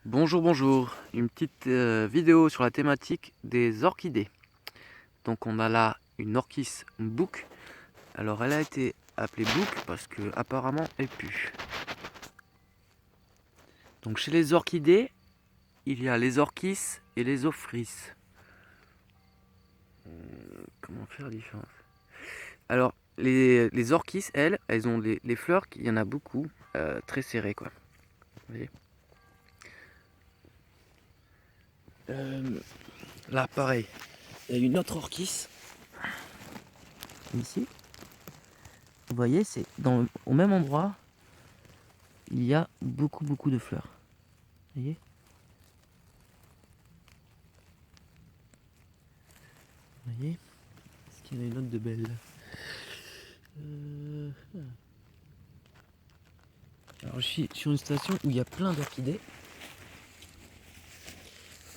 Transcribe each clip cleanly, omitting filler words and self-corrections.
Bonjour, bonjour, une petite vidéo sur la thématique des orchidées. Donc on a là une orchis bouc. Alors elle a été appelée bouc parce que apparemment elle pue. Donc chez les orchidées, il y a les orchis et les ophrys. Comment faire la différence? Alors les orchis, elles ont les fleurs, il y en a beaucoup, très serrées quoi. Vous voyez. Là pareil, il y a une autre orchis ici. Vous voyez, c'est au même endroit, il y a beaucoup de fleurs. Vous voyez? Vous voyez? Est-ce qu'il y en a une autre de belle? Alors je suis sur une station où il y a plein d'orchidées.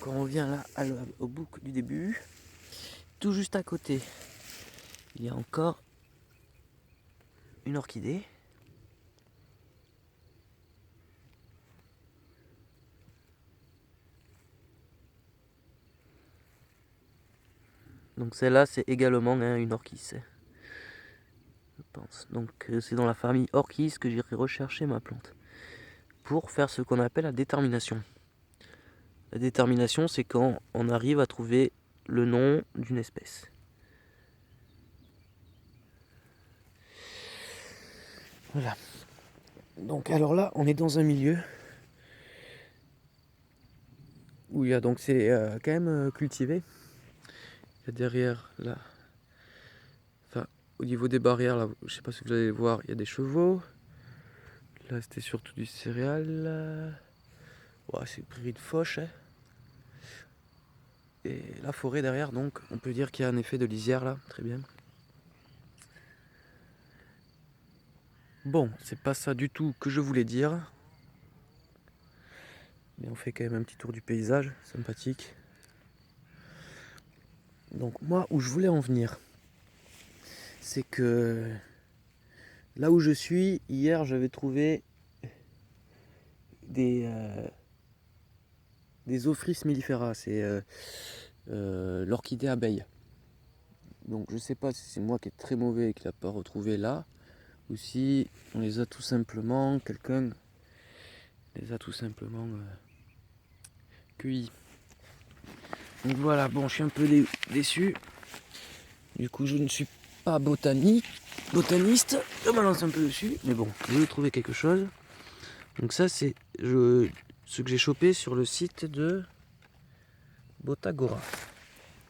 Quand on revient là au bouc du début, tout juste à côté, il y a encore une orchidée. Donc celle-là, c'est également une orchis, je pense. Donc c'est dans la famille orchis que j'irai rechercher ma plante pour faire ce qu'on appelle la détermination. La détermination, c'est quand on arrive à trouver le nom d'une espèce. Voilà. Donc alors là, on est dans un milieu où il y a donc c'est quand même cultivé. Il y a derrière là, enfin au niveau des barrières là, je sais pas si vous allez voir, il y a des chevaux. Là c'était surtout du céréal. Ouais, c'est prairie de fauche. Hein. Et la forêt derrière, donc on peut dire qu'il y a un effet de lisière là, très bien. Bon, c'est pas ça du tout que je voulais dire. Mais on fait quand même un petit tour du paysage, sympathique. Donc moi, où je voulais en venir, c'est que là où je suis, hier j'avais trouvé des Ophrys mellifera, c'est l'orchidée abeille. Donc je sais pas si c'est moi qui est très mauvais et qui l'a pas retrouvé là, ou si on les a tout simplement, quelqu'un les a tout simplement cueillis. Donc voilà, bon je suis un peu déçu. Du coup je ne suis pas botaniste, je me lance un peu dessus, mais bon, je vais trouver quelque chose. Donc ça c'est ce que j'ai chopé sur le site de Botagora.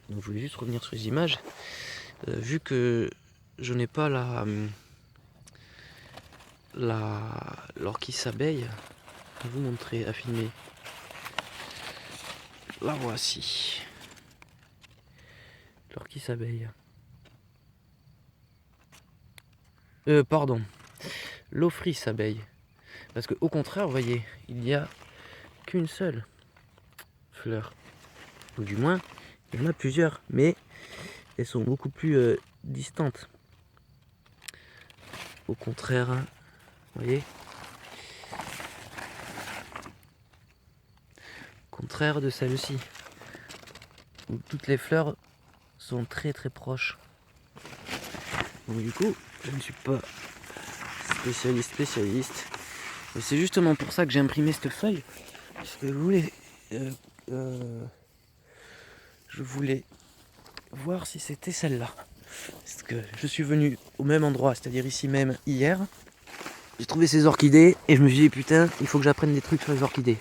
Donc je voulais juste revenir sur les images. Vu que je n'ai pas l'orchis abeille, je vais vous montrer, à filmer. La voici. L'orchis abeille. Pardon. L'ophrys abeille. Parce que au contraire, vous voyez, il n'y a qu'une seule fleur. Ou du moins, il y en a plusieurs, mais elles sont beaucoup plus distantes. Au contraire, hein, vous voyez. Au contraire de celle-ci, où toutes les fleurs sont très proches. Donc du coup, je ne suis pas spécialiste. Et c'est justement pour ça que j'ai imprimé cette feuille. Parce que je voulais voir si c'était celle-là. Parce que je suis venu au même endroit, c'est-à-dire ici même hier. J'ai trouvé ces orchidées et je me suis dit putain, il faut que j'apprenne des trucs sur les orchidées.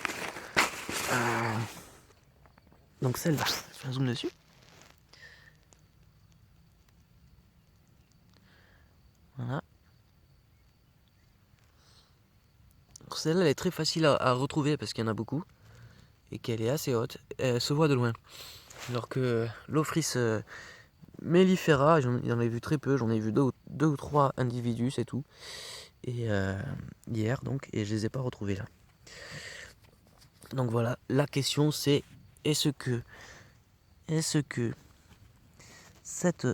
Donc celle-là, je fais un zoom dessus. Voilà. Celle-là, elle est très facile à retrouver parce qu'il y en a beaucoup et qu'elle est assez haute. Elle se voit de loin. Alors que l'Ophrys mellifera, j'en ai vu très peu, j'en ai vu deux ou trois individus, c'est tout. Et hier donc, et je les ai pas retrouvés là. Donc voilà, la question c'est est-ce que cette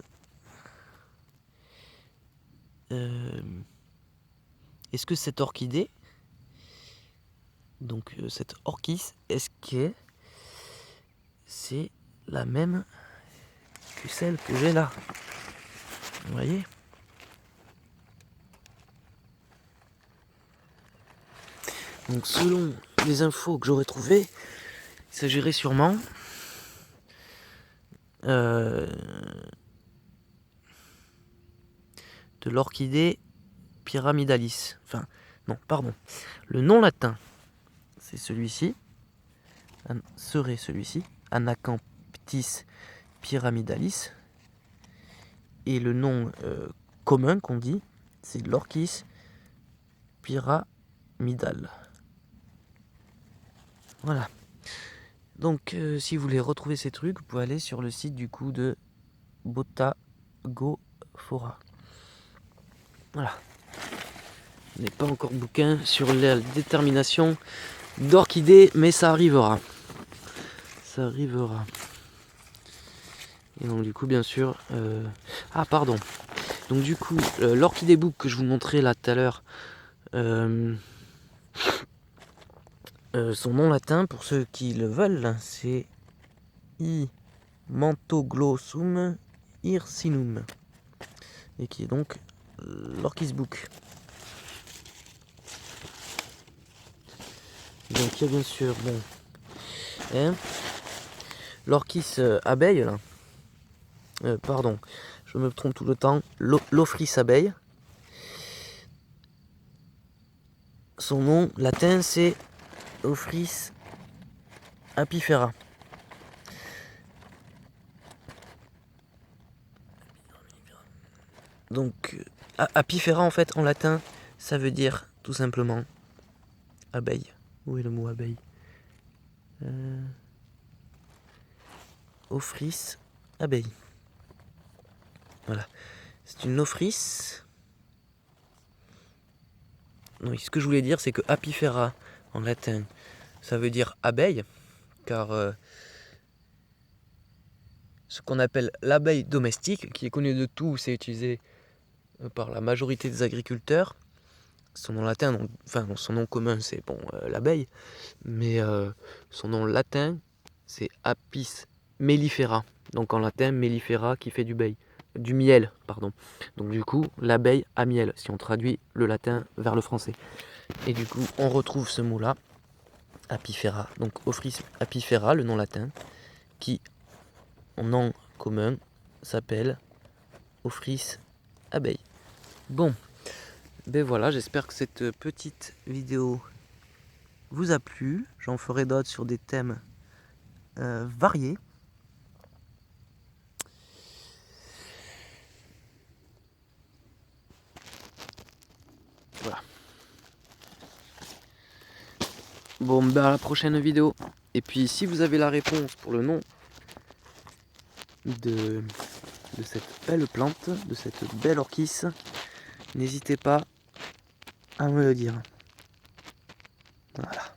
est-ce que cette orchidée Donc cette orchis, est-ce que c'est la même que celle que j'ai là? Vous voyez? Donc selon les infos que j'aurais trouvées, il s'agirait sûrement de l'orchidée pyramidalis. Enfin, non, pardon. Le nom latin, c'est celui-ci. Serait celui-ci. Anacamptis pyramidalis. Et le nom commun qu'on dit, c'est l'orchis pyramidale. Voilà. Donc, si vous voulez retrouver ces trucs, vous pouvez aller sur le site du coup de Botagophora. Voilà. Je n'ai pas encore bouquin sur la détermination d'orchidées, mais ça arrivera. Ça arrivera. Et donc du coup, bien sûr... Ah, pardon. Donc du coup, l'orchidée book que je vous montrais là tout à l'heure, son nom latin, pour ceux qui le veulent, c'est Mantoglossum hircinum. Et qui est donc l'orchis book. Donc il y a bien sûr, bon, hein, l'orchis abeille, là. Pardon, je me trompe tout le temps. L'Ophrys abeille. Son nom latin, c'est Ophrys apifera. Donc, apifera, en fait, en latin, ça veut dire tout simplement abeille. Où est le mot abeille? Ophrys abeille. Voilà. C'est une Ophrys. Donc, ce que je voulais dire, c'est que apifera, en latin, ça veut dire abeille, car ce qu'on appelle l'abeille domestique, qui est connue de tous, c'est utilisé par la majorité des agriculteurs. Son nom latin, donc, enfin son nom commun, c'est bon, l'abeille, mais son nom latin, c'est Apis mellifera. Donc en latin, mellifera qui fait du miel, pardon. Donc du coup, l'abeille à miel, si on traduit le latin vers le français. Et du coup, on retrouve ce mot-là, apifera. Donc Ophrys apifera, le nom latin, qui en nom commun s'appelle Ophrys abeille. Bon, ben voilà, j'espère que cette petite vidéo vous a plu. J'en ferai d'autres sur des thèmes variés. Voilà. Bon, ben à la prochaine vidéo. Et puis si vous avez la réponse pour le nom de cette belle plante, de cette belle orchis, n'hésitez pas à me le dire. Voilà.